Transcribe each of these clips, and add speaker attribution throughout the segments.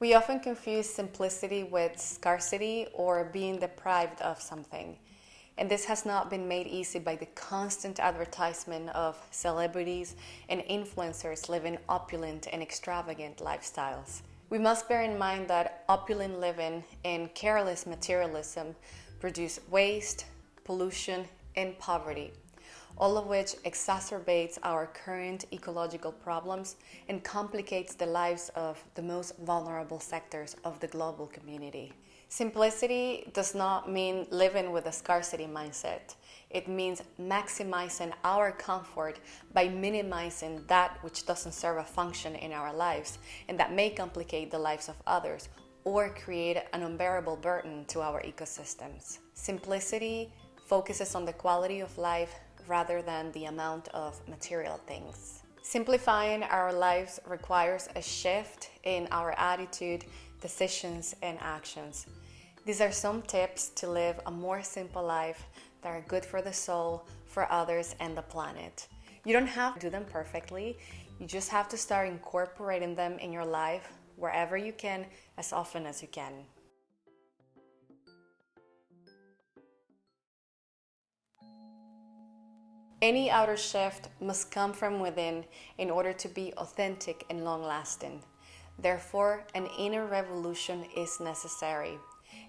Speaker 1: We often confuse simplicity with scarcity or being deprived of something. And this has not been made easy by the constant advertisement of celebrities and influencers living opulent and extravagant lifestyles. We must bear in mind that opulent living and careless materialism produce waste, pollution, and poverty, all of which exacerbates our current ecological problems and complicates the lives of the most vulnerable sectors of the global community. Simplicity does not mean living with a scarcity mindset. It means maximizing our comfort by minimizing that which doesn't serve a function in our lives and that may complicate the lives of others or create an unbearable burden to our ecosystems. Simplicity focuses on the quality of life rather than the amount of material things. Simplifying our lives requires a shift in our attitude, decisions, and actions. These are some tips to live a more simple life that are good for the soul, for others, and the planet. You don't have to do them perfectly. You just have to start incorporating them in your life wherever you can, as often as you can. Any outer shift must come from within in order to be authentic and long-lasting. Therefore, an inner revolution is necessary.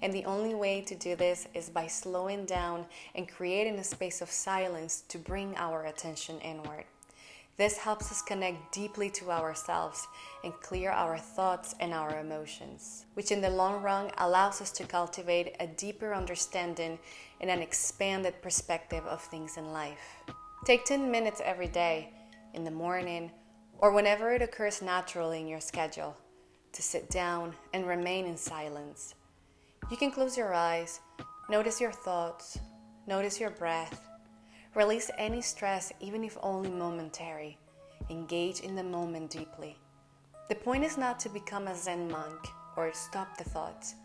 Speaker 1: And the only way to do this is by slowing down and creating a space of silence to bring our attention inward. This helps us connect deeply to ourselves and clear our thoughts and our emotions, which in the long run allows us to cultivate a deeper understanding and an expanded perspective of things in life. Take 10 minutes every day, in the morning, or whenever it occurs naturally in your schedule, to sit down and remain in silence. You can close your eyes, notice your thoughts, notice your breath, release any stress even if only momentary, engage in the moment deeply. The point is not to become a Zen monk or stop the thoughts.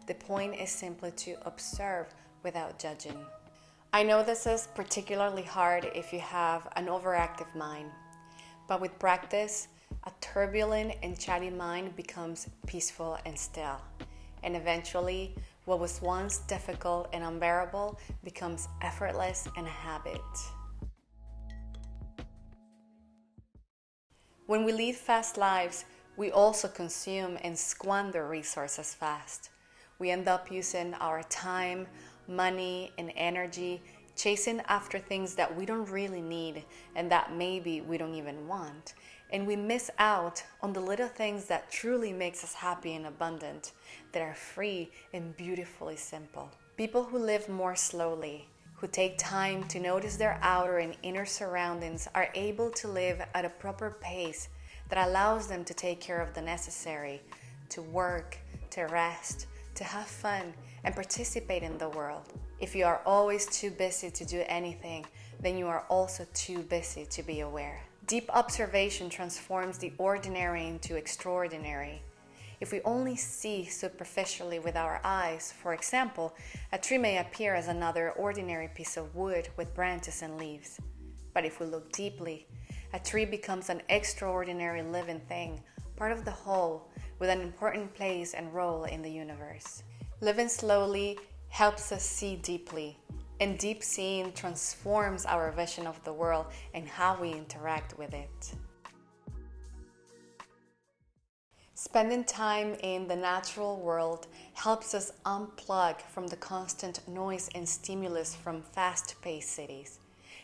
Speaker 1: The point is simply to observe without judging. I know this is particularly hard if you have an overactive mind, but with practice, a turbulent and chatty mind becomes peaceful and still. And eventually, what was once difficult and unbearable becomes effortless and a habit. When we lead fast lives, we also consume and squander resources fast. We end up using our time, money, and energy chasing after things that we don't really need and that maybe we don't even want. And we miss out on the little things that truly makes us happy and abundant, that are free and beautifully simple. People who live more slowly, who take time to notice their outer and inner surroundings, are able to live at a proper pace that allows them to take care of the necessary, to work, to rest, to have fun, and participate in the world. If you are always too busy to do anything, then you are also too busy to be aware. Deep observation transforms the ordinary into extraordinary. If we only see superficially with our eyes, for example, a tree may appear as another ordinary piece of wood with branches and leaves. But if we look deeply, a tree becomes an extraordinary living thing, part of the whole, with an important place and role in the universe. Living slowly helps us see deeply, and deep seeing transforms our vision of the world and how we interact with it. Spending time in the natural world helps us unplug from the constant noise and stimulus from fast-paced cities.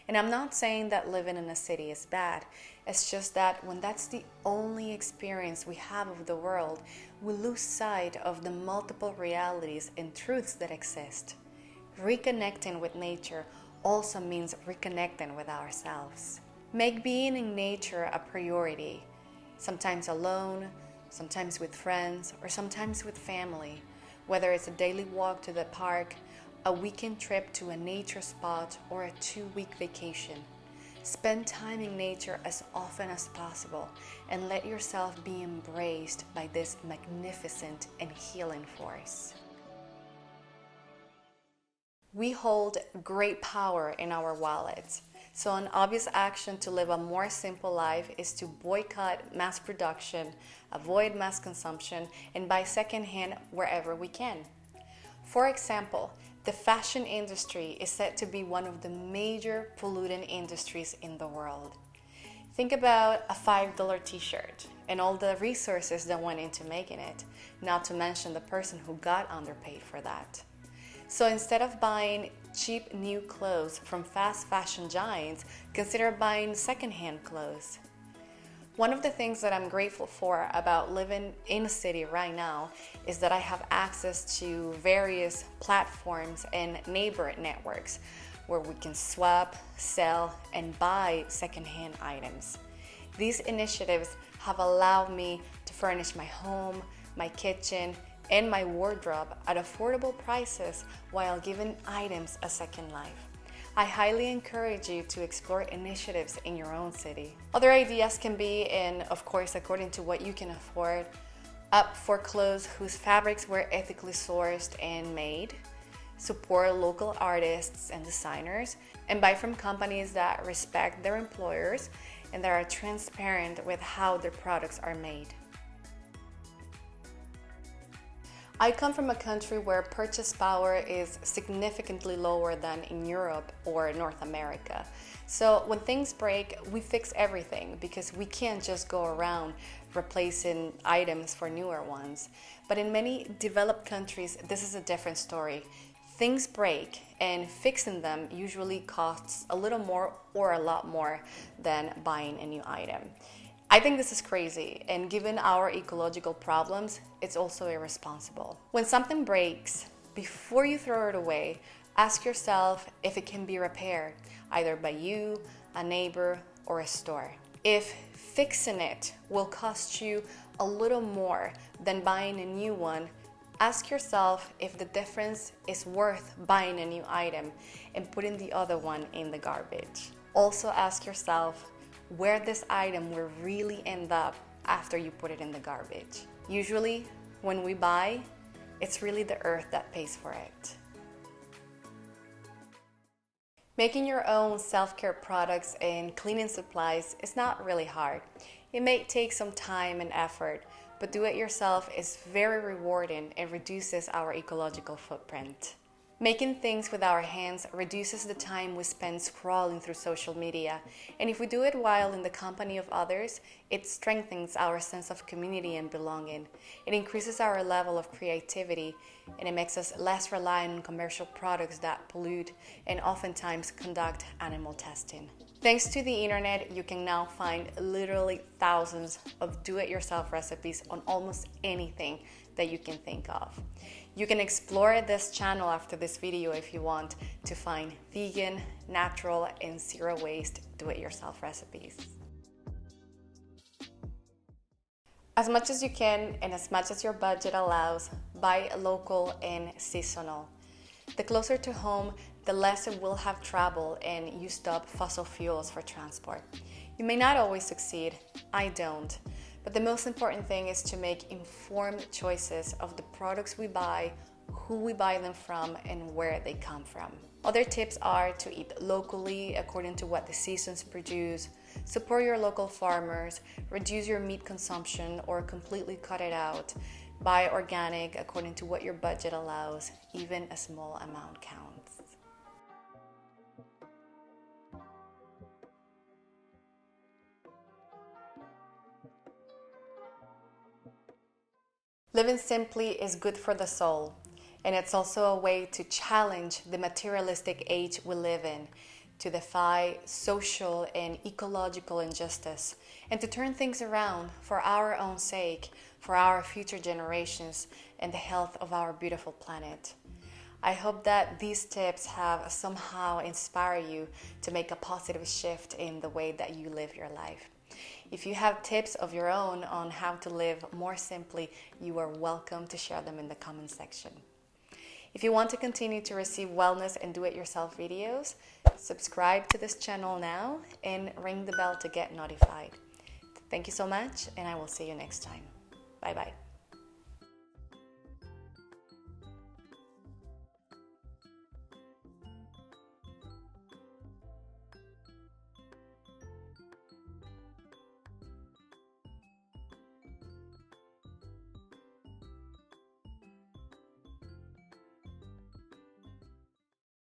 Speaker 1: And I'm not saying that living in a city is bad. It's just that when that's the only experience we have of the world, we lose sight of the multiple realities and truths that exist. Reconnecting with nature also means reconnecting with ourselves. Make being in nature a priority, sometimes alone, sometimes with friends, or sometimes with family, whether it's a daily walk to the park, a weekend trip to a nature spot, or a 2-week vacation. Spend time in nature as often as possible and let yourself be embraced by this magnificent and healing force. We hold great power in our wallets. So an obvious action to live a more simple life is to boycott mass production, avoid mass consumption, and buy secondhand wherever we can. For example, the fashion industry is said to be one of the major pollutant industries in the world. Think about a $5 t-shirt and all the resources that went into making it, not to mention the person who got underpaid for that. So instead of buying cheap new clothes from fast fashion giants, consider buying secondhand clothes. One of the things that I'm grateful for about living in a city right now is that I have access to various platforms and neighbor networks where we can swap, sell, and buy secondhand items. These initiatives have allowed me to furnish my home, my kitchen, and my wardrobe at affordable prices while giving items a second life. I highly encourage you to explore initiatives in your own city. Other ideas can be, and of course according to what you can afford, opt for clothes whose fabrics were ethically sourced and made, support local artists and designers, and buy from companies that respect their employers and that are transparent with how their products are made. I come from a country where purchase power is significantly lower than in Europe or North America. So when things break, we fix everything because we can't just go around replacing items for newer ones. But in many developed countries, this is a different story. Things break and fixing them usually costs a little more or a lot more than buying a new item. I think this is crazy, and given our ecological problems, it's also irresponsible. When something breaks, before you throw it away, ask yourself if it can be repaired, either by you, a neighbor, or a store. If fixing it will cost you a little more than buying a new one, ask yourself if the difference is worth buying a new item and putting the other one in the garbage. Also ask yourself where this item will really end up after you put it in the garbage. Usually, when we buy, it's really the earth that pays for it. Making your own self-care products and cleaning supplies is not really hard. It may take some time and effort, but do-it-yourself is very rewarding and reduces our ecological footprint. Making things with our hands reduces the time we spend scrolling through social media, and if we do it while in the company of others, it strengthens our sense of community and belonging. It increases our level of creativity, and it makes us less reliant on commercial products that pollute and oftentimes conduct animal testing. Thanks to the internet, you can now find literally thousands of do-it-yourself recipes on almost anything that you can think of. You can explore this channel after this video if you want to find vegan, natural, and zero-waste do-it-yourself recipes. As much as you can and as much as your budget allows, buy local and seasonal. The closer to home, the less it will have travel and used up fossil fuels for transport. You may not always succeed, I don't, but the most important thing is to make informed choices of the products we buy, who we buy them from, and where they come from. Other tips are to eat locally according to what the seasons produce, support your local farmers, reduce your meat consumption or completely cut it out, buy organic according to what your budget allows, even a small amount counts. Living simply is good for the soul, and it's also a way to challenge the materialistic age we live in, to defy social and ecological injustice, and to turn things around for our own sake, for our future generations, and the health of our beautiful planet. I hope that these tips have somehow inspired you to make a positive shift in the way that you live your life. If you have tips of your own on how to live more simply, you are welcome to share them in the comment section. If you want to continue to receive wellness and do-it-yourself videos, subscribe to this channel now and ring the bell to get notified. Thank you so much, and I will see you next time. Bye-bye.